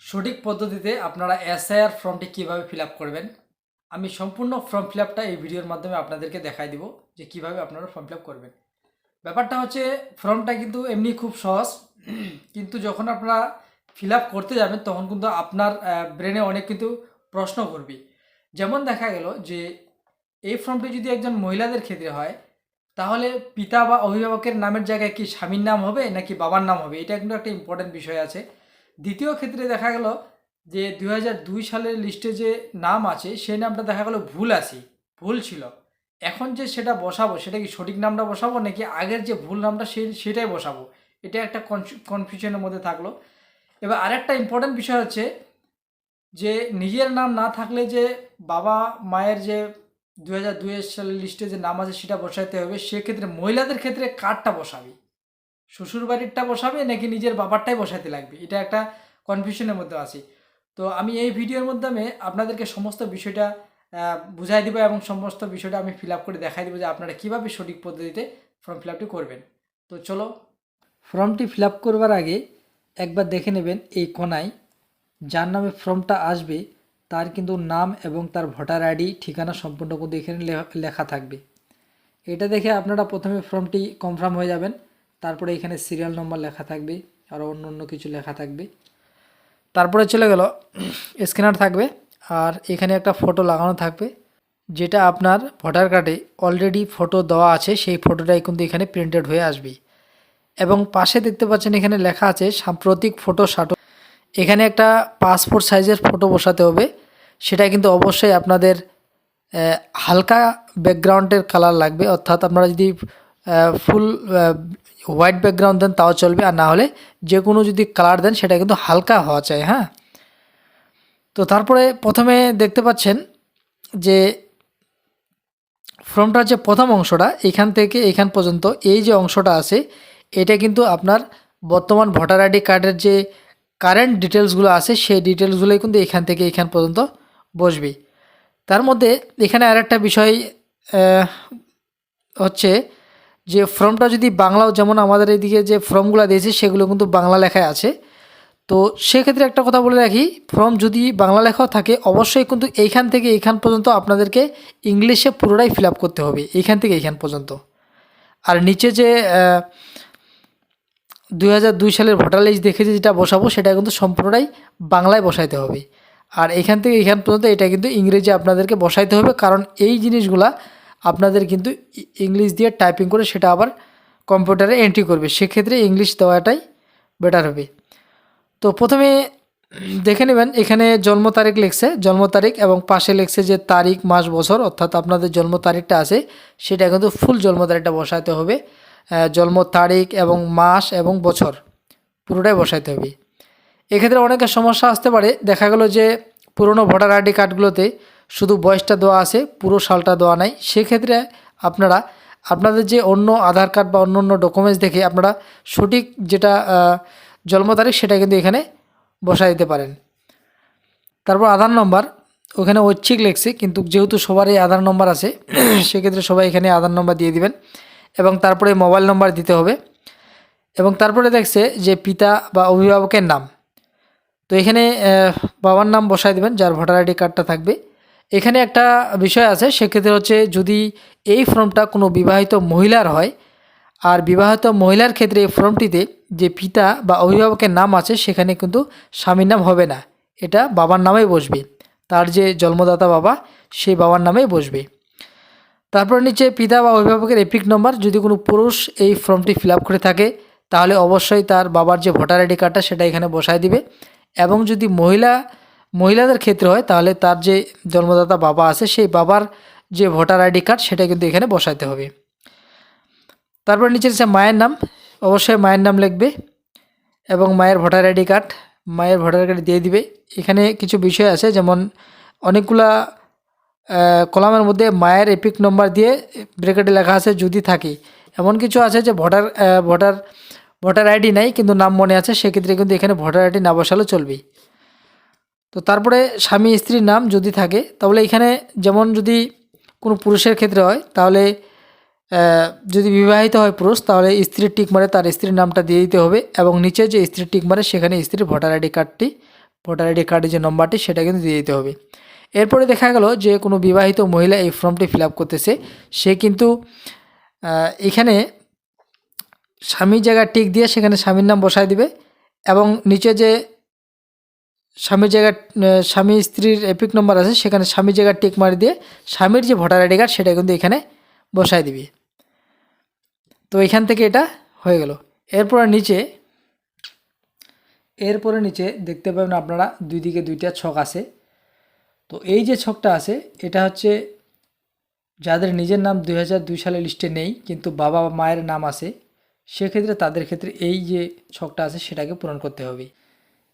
সঠিক পদ্ধতিতে আপনারা এসআইআর ফর্মটি কীভাবে ফিল আপ করবেন, আমি সম্পূর্ণ ফর্ম ফিল আপটা এই ভিডিওর মাধ্যমে আপনাদেরকে দেখাই দিব যে কিভাবে আপনারা ফর্ম ফিল আপ করবেন। ব্যাপারটা হচ্ছে ফর্মটা কিন্তু এমনি খুব সহজ, কিন্তু যখন আপনারা ফিল আপ করতে যাবেন তখন কিন্তু আপনার ব্রেনে অনেক কিন্তু প্রশ্ন করবে। যেমন দেখা গেল যে এই ফর্মটি যদি একজন মহিলাদের ক্ষেত্রে হয়, তাহলে পিতা বা অভিভাবকের নামের জায়গায় কি স্বামীর নাম হবে নাকি বাবার নাম হবে, এটা কিন্তু একটা ইম্পর্টেন্ট বিষয় আছে। দ্বিতীয় ক্ষেত্রে দেখা গেল যে 2002 সালের লিস্টে যে নাম আছে সেই নামটা দেখা গেল ভুল ছিল। এখন যে সেটা বসাবো সেটা কি সঠিক নামটা বসাবো নাকি আগের যে ভুল নামটা সেটাই বসাবো, এটা একটা কনফিউশনের মধ্যে থাকলো। এবার আরেকটা ইম্পর্টেন্ট বিষয় হচ্ছে যে নিজের নাম না থাকলে যে বাবা মায়ের যে 2002 সালের লিস্টে যে নাম আছে সেটা বসাইতে হবে। সেক্ষেত্রে মহিলাদের ক্ষেত্রে কার্ডটা বসাবে, শ্বশুর বাড়িরটা বসাবে নাকি নিজের বাবারটাই বসাতে লাগবে, এটা একটা কনফিউশনের মধ্যে আছি। তো আমি এই ভিডিওর মাধ্যমে আপনাদেরকে সমস্ত বিষয়টা বুঝাই দিব এবং সমস্ত বিষয়টা আমি ফিল আপ করে দেখাই দেবো যে আপনারা কীভাবে সঠিক পদ্ধতিতে ফর্ম ফিল আপটি করবেন। তো চলো, ফর্মটি ফিল আপ করবার আগে একবার দেখে নেবেন এই কোনায় যার নামে ফর্মটা আসবে তার কিন্তু নাম এবং তার ভোটার আইডি ঠিকানা সম্পূর্ণ কিন্তু এখানে লেখা থাকবে। এটা দেখে আপনারা প্রথমে ফর্মটি কনফার্ম হয়ে যাবেন। তারপরে এখানে সিরিয়াল নম্বর লেখা থাকবে, আরও অন্য কিছু লেখা থাকবে। তারপরে চলে গেল স্ক্যানার থাকবে, আর এখানে একটা ফটো লাগানো থাকবে, যেটা আপনার ভোটার কার্ডে অলরেডি ফটো দেওয়া আছে সেই ফটোটাই কিন্তু এখানে প্রিন্টেড হয়ে আসবে। এবং পাশে দেখতে পাচ্ছেন এখানে লেখা আছে সাম্প্রতিক ফটো সাটো। এখানে একটা পাসপোর্ট সাইজের ফটো বসাতে হবে, সেটা কিন্তু অবশ্যই আপনাদের হালকা ব্যাকগ্রাউন্ডের কালার লাগবে, অর্থাৎ আপনারা যদি ফুল হোয়াইট ব্যাকগ্রাউন্ড দেন তাও চলবে, আর না হলে যে কোনো যদি কালার দেন সেটা কিন্তু হালকা হওয়া চাই। হ্যাঁ, তো তারপরে প্রথমে দেখতে পাচ্ছেন যে ফর্মটার যে প্রথম অংশটা এখান থেকে এখান পর্যন্ত এই যে অংশটা আছে এটা কিন্তু আপনার বর্তমান ভোটার আইডি কার্ডের যে কারেন্ট ডিটেলসগুলো আছে সেই ডিটেলসগুলোই কিন্তু এখান থেকে এখান পর্যন্ত বসবে। তার মধ্যে এখানে আরেকটা বিষয় হচ্ছে যে ফর্মটা যদি বাংলাও, যেমন আমাদের এদিকে যে ফর্মগুলো দিয়েছে সেগুলো কিন্তু বাংলা লেখায় আছে। তো সেক্ষেত্রে একটা কথা বলে রাখি, ফর্ম যদি বাংলা লেখাও থাকে অবশ্যই কিন্তু এইখান থেকে এইখান পর্যন্ত আপনাদেরকে ইংলিশে পুরোটাই ফিল আপ করতে হবে, এইখান থেকে এইখান পর্যন্ত। আর নিচে যে 2002 সালের ভোটার লিস্ট দেখে যেটা বসাবো সেটা কিন্তু সম্পূর্ণটাই বাংলায় বসাইতে হবে। আর এখান থেকে এখান পর্যন্ত এটা কিন্তু ইংরেজি আপনাদেরকে বসাইতে হবে, কারণ এই জিনিসগুলা আপনাদের কিন্তু ইংলিশ দিয়ে টাইপিং করে সেটা আবার কম্পিউটারে এন্ট্রি করবে, সেক্ষেত্রে ইংলিশ দেওয়াটাই বেটার হবে। তো প্রথমে দেখে নেবেন এখানে জন্ম তারিখ লিখছে, জন্ম তারিখ এবং পাশে লিখছে যে তারিখ মাস বছর, অর্থাৎ আপনাদের জন্ম তারিখটা আছে সেটা কিন্তু ফুল জন্ম তারিখটা বসাইতে হবে। জন্ম তারিখ এবং মাস এবং বছর পুরোটাই বসাইতে হবে। এক্ষেত্রে অনেকের সমস্যা আসতে পারে, দেখা গেল যে পুরনো ভোটার আইডি কার্ডগুলোতে শুধু বয়সটা দেওয়া আছে, পুরো সালটা দেওয়া নাই। সেক্ষেত্রে আপনারা আপনাদের যে অন্য আধার কার্ড বা অন্য ডকুমেন্টস দেখে আপনারা সঠিক যেটা জন্ম তারিখ সেটা কিন্তু এখানে বসাই দিতে পারেন। তারপর আধার নম্বর, ওখানে ঐচ্ছিক লেখছে, কিন্তু যেহেতু সবারই আধার নম্বর আছে সেক্ষেত্রে সবাই এখানে আধার নম্বর দিয়ে দিবেন। এবং তারপরে মোবাইল নম্বর দিতে হবে। এবং তারপরে দেখছে যে পিতা বা অভিভাবকের নাম, তো এখানে বাবার নাম বসাই দেবেন যার ভোটার আইডি কার্ডটা থাকবে। এখানে একটা বিষয় আছে, সেক্ষেত্রে হচ্ছে যদি এই ফর্মটা কোনো বিবাহিত মহিলার হয়, আর বিবাহিত মহিলার ক্ষেত্রে এই ফর্মটিতে যে পিতা বা অভিভাবকের নাম আছে সেখানে কিন্তু স্বামীর নাম হবে না, এটা বাবার নামেই বসবে, তার যে জন্মদাতা বাবা সেই বাবার নামেই বসবে। তারপর নিচে পিতা বা অভিভাবকের এপিক নম্বর, যদি কোনো পুরুষ এই ফর্মটি ফিল আপ করে থাকে তাহলে অবশ্যই তার বাবার যে ভোটার আইডি কার্ডটা সেটা এখানে বসায় দিবে। এবং যদি মহিলাদের ক্ষেত্রে হয় তাহলে তার যে জন্মদাতা বাবা আছে সেই বাবার যে ভোটার আইডি কার্ড সেটা কিন্তু এখানে বসাইতে হবে। তারপর নিচে আছে মায়ের নাম, অবশ্যই মায়ের নাম লিখবে এবং মায়ের ভোটার আইডি কার্ড, মায়ের ভোটার কার্ড দিয়ে দিবে। এখানে কিছু বিষয় আছে, যেমন অনেকগুলা কলামের মধ্যে মায়ের এপিক নম্বর দিয়ে ব্র্যাকেটে লেখা আছে যদি থাকে, এমন কিছু আছে যে ভোটার আইডি নাই কিন্তু নাম মনে আছে, সেক্ষেত্রে কিন্তু এখানে ভোটার আইডি না বসালেও চলবে। তো তারপরে স্বামী স্ত্রীর নাম যদি থাকে, তাহলে এখানে যেমন যদি কোনো পুরুষের ক্ষেত্রে হয় তাহলে যদি বিবাহিত হয় পুরুষ তাহলে স্ত্রীর টিক মারে তার স্ত্রীর নামটা দিয়ে দিতে হবে, এবং নিচে যে স্ত্রীর টিক মারে সেখানে স্ত্রীর ভোটার আইডি কার্ডটি ভোটার আইডি কার্ডের যে নম্বরটি সেটা কিন্তু দিয়ে দিতে হবে। এরপরে দেখা গেল যে কোনো বিবাহিত মহিলা এই ফর্মটি ফিল আপ করতেছে, সে কিন্তু এখানে স্বামীর জায়গায় টিক দিয়ে সেখানে স্বামীর নাম বসায় দিবে এবং নিচে যে স্বামীর জায়গায় স্বামী স্ত্রীর এপিক নম্বর আছে সেখানে স্বামীর জায়গায় টিক মারি দিয়ে স্বামীর যে ভোটার আইডি কার্ড সেটা কিন্তু এখানে বসায় দিবি। তো এখান থেকে এটা হয়ে গেল। এরপরে নিচে দেখতে পাবেন আপনারা দুই দিকে দুইটা ছক আছে। তো এই যে ছকটা আছে এটা হচ্ছে যাদের নিজের নাম 2002 সালের লিস্টে নেই কিন্তু বাবা মায়ের নাম আছে, সেক্ষেত্রে তাদের ক্ষেত্রে এই যে ছকটা আছে সেটাকে পূরণ করতে হবে।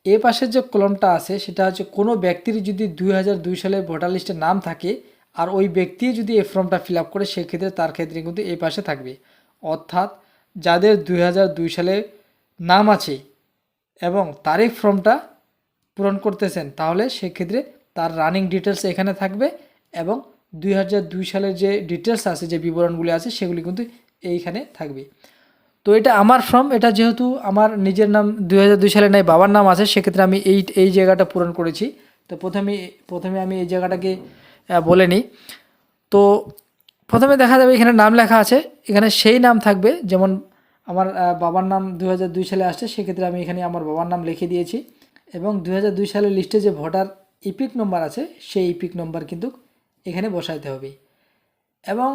এ পাশের যে কলমটা আছে সেটা হচ্ছে কোনো ব্যক্তির যদি 2002 সালে ভোটার লিস্টে নাম থাকে আর ওই ব্যক্তি যদি এই ফর্মটা ফিল আপ করে সেক্ষেত্রে তার ক্ষেত্রে কিন্তু এই পাশে থাকবে। অর্থাৎ যাদের 2002 সালে নাম আছে এবং তারিখ ফর্মটা পূরণ করতেছেন তাহলে সেক্ষেত্রে তার রানিং ডিটেলস এখানে থাকবে এবং 2002 সালের যে ডিটেলস আছে যে বিবরণগুলি আছে সেগুলি কিন্তু এইখানে থাকবে। তো এটা আমার ফর্ম, এটা যেহেতু আমার নিজের নাম 2002 সালে নাই বাবার নাম আছে সেক্ষেত্রে আমি এই জায়গাটা পূরণ করেছি। তো প্রথমে আমি এই জায়গাটাকে বলে নিই। তো প্রথমে দেখা যাবে এখানে নাম লেখা আছে, এখানে সেই নাম থাকবে যেমন আমার বাবার নাম 2002 সালে আসছে সেক্ষেত্রে আমি এখানে আমার বাবার নাম লিখে দিয়েছি এবং 2002 সালের লিস্টে যে ভোটার ইপিক নম্বর আছে সেই ইপিক নম্বর কিন্তু এখানে বসাইতে হবে এবং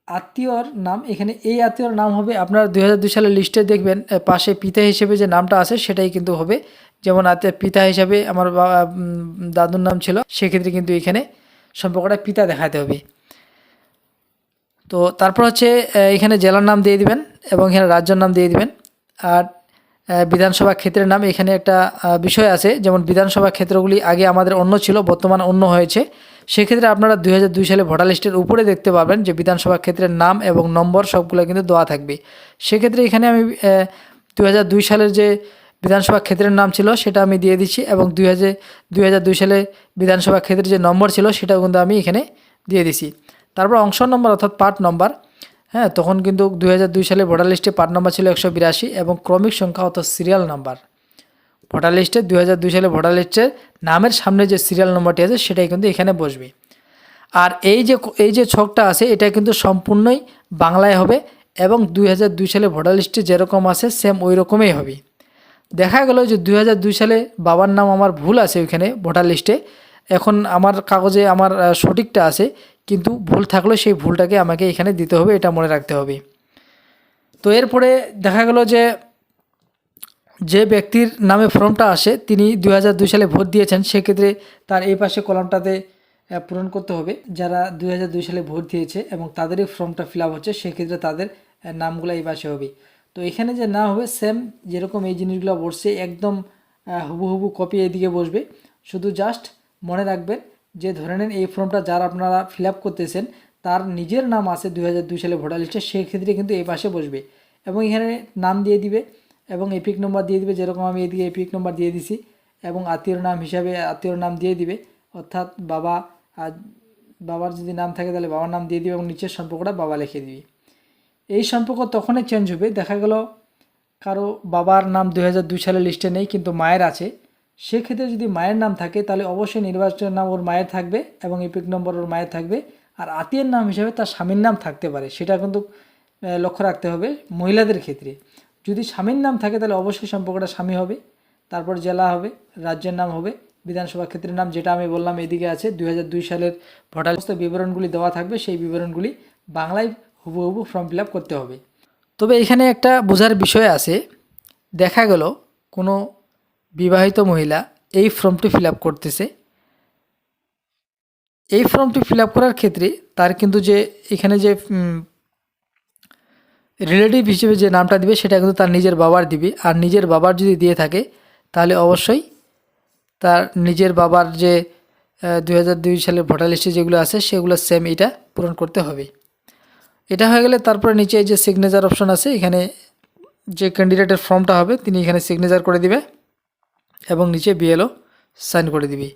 আত্মীয়র নাম এখানে এই আত্মীয়র নাম হবে আপনার 2002 সালের লিস্টে দেখবেন পাশে পিতা হিসেবে যে নামটা আছে সেটাই কিন্তু হবে। যেমন পিতা হিসাবে আমার দাদুর নাম ছিল সেক্ষেত্রে কিন্তু এখানে সম্পর্কটা পিতা দেখাতে হবে। তো তারপর হচ্ছে এখানে জেলার নাম দিয়ে দিবেন এবং এখানে রাজ্যের নাম দিয়ে দিবেন। আর বিধানসভা ক্ষেত্রের নাম এখানে একটা বিষয় আছে, যেমন বিধানসভা ক্ষেত্রগুলি আগে আমাদের অন্য ছিল বর্তমান অন্য হয়েছে, সেক্ষেত্রে আপনারা 2002 সালে ভোটার লিস্টের উপরে দেখতে পাবেন যে বিধানসভা ক্ষেত্রের নাম এবং নম্বর সবগুলো কিন্তু দেওয়া থাকবে। সেক্ষেত্রে এখানে আমি 2002 সালের যে বিধানসভা ক্ষেত্রের নাম ছিল সেটা আমি দিয়ে দিচ্ছি এবং 2002 সালে বিধানসভা ক্ষেত্রের যে নম্বর ছিল সেটাও কিন্তু আমি এখানে দিয়ে দিছি। তারপর অংশ নম্বর অর্থাৎ পার্ট নম্বর, হ্যাঁ তখন কিন্তু 2002 সালে ভোটার লিস্টে পার্ট নম্বর ছিল 182 এবং ক্রমিক সংখ্যা অর্থাৎ সিরিয়াল নাম্বার ভোটার লিস্টে 2002 সালে ভোটার লিস্টের নামের সামনে যে সিরিয়াল নম্বরটি আছে সেটাই কিন্তু এখানে বসবে। আর এই যে ছকটা আছে এটা কিন্তু সম্পূর্ণই বাংলায় হবে এবং 2002 সালে ভোটার লিস্টে যেরকম আছে সেম ওই রকমই হবে। দেখা গেল যে 2002 সালে বাবার নাম আমার ভুল আছে ওইখানে ভোটার লিস্টে, এখন আমার কাগজে আমার সঠিকটা আছে কিন্তু ভুল থাকলে সেই ভুলটাকে আমাকে এখানে দিতে হবে, এটা মনে রাখতে হবে। তো এরপরে দেখা গেল যে ব্যক্তির নামে ফর্মটা আসে তিনি 2002 সালে ভোট দিয়েছেন, সেক্ষেত্রে তার এই পাশে কলামটাতে পূরণ করতে হবে। যারা 2002 সালে ভোট দিয়েছে এবং তাদেরই ফর্মটা ফিল আপ হচ্ছে সেক্ষেত্রে তাদের নামগুলো এই পাশে হবে। তো এখানে যে না হবে সেম যেরকম এই জিনিসগুলো বসছে একদম হুবহু কপি এদিকে বসবে। শুধু জাস্ট মনে রাখবেন যে ধরে নেন এই ফর্মটা যারা আপনারা ফিল আপ করতেছেন তার নিজের নাম আছে 2002 সালে ভোটার লিস্টে, সেক্ষেত্রে কিন্তু এই পাশে বসবে এবং এখানে নাম দিয়ে দিবে এবং এপিক নম্বর দিয়ে দিবে, যেরকম আমি এদিকে এপিক নম্বর দিয়ে দিছি এবং আত্মীয়র নাম হিসাবে আত্মীয়র নাম দিয়ে দিবে, অর্থাৎ বাবার যদি নাম থাকে তাহলে বাবার নাম দিয়ে দিবে এবং নিচের সম্পর্কটা বাবা লিখে দিবি। এই সম্পর্ক তখনই চেঞ্জ হবে দেখা গেল কারো বাবার নাম 2002 সালের লিস্টে নেই কিন্তু মায়ের আছে, সেক্ষেত্রে যদি মায়ের নাম থাকে তাহলে অবশ্যই নির্বাচনের নাম ওর মায়ের থাকবে এবং এপিক নম্বর ওর মায়ের থাকবে আর আত্মীয়ের নাম হিসাবে তার স্বামীর নাম থাকতে পারে, সেটা কিন্তু লক্ষ্য রাখতে হবে মহিলাদের ক্ষেত্রে। যদি স্বামীর নাম থাকে তাহলে অবশ্যই সম্পর্কটা স্বামী হবে, তারপর জেলা হবে, রাজ্যের নাম হবে, বিধানসভা ক্ষেত্রের নাম যেটা আমি বললাম এদিকে আছে 2002 সালের ভোটার লিস্টের বিবরণগুলি দেওয়া থাকবে, সেই বিবরণগুলি বাংলায় হুবহু ফর্ম ফিল আপ করতে হবে। তবে এখানে একটা বোঝার বিষয় আছে, দেখা গেল কোনো বিবাহিত মহিলা এই ফর্মটি ফিল আপ করতেছে, এই ফর্মটি ফিল আপ করার ক্ষেত্রে তার কিন্তু যে এখানে যে রিলেটিভ হিসেবে যে নামটা দিবে সেটা কিন্তু তার নিজের বাবার দিবে, আর নিজের বাবার যদি দিয়ে থাকে তাহলে অবশ্যই তার নিজের বাবার যে 2002 সালের ভোটার লিস্টে যেগুলো আছে সেগুলো সেম এটা পূরণ করতে হবে। এটা হয়ে গেলে তারপরে নিচে যে সিগনেচার অপশন আছে এখানে যে ক্যান্ডিডেটের ফর্মটা হবে তিনি এখানে সিগনেচার করে দিবে এবং নিচে বিএলও সাইন করে দিবে।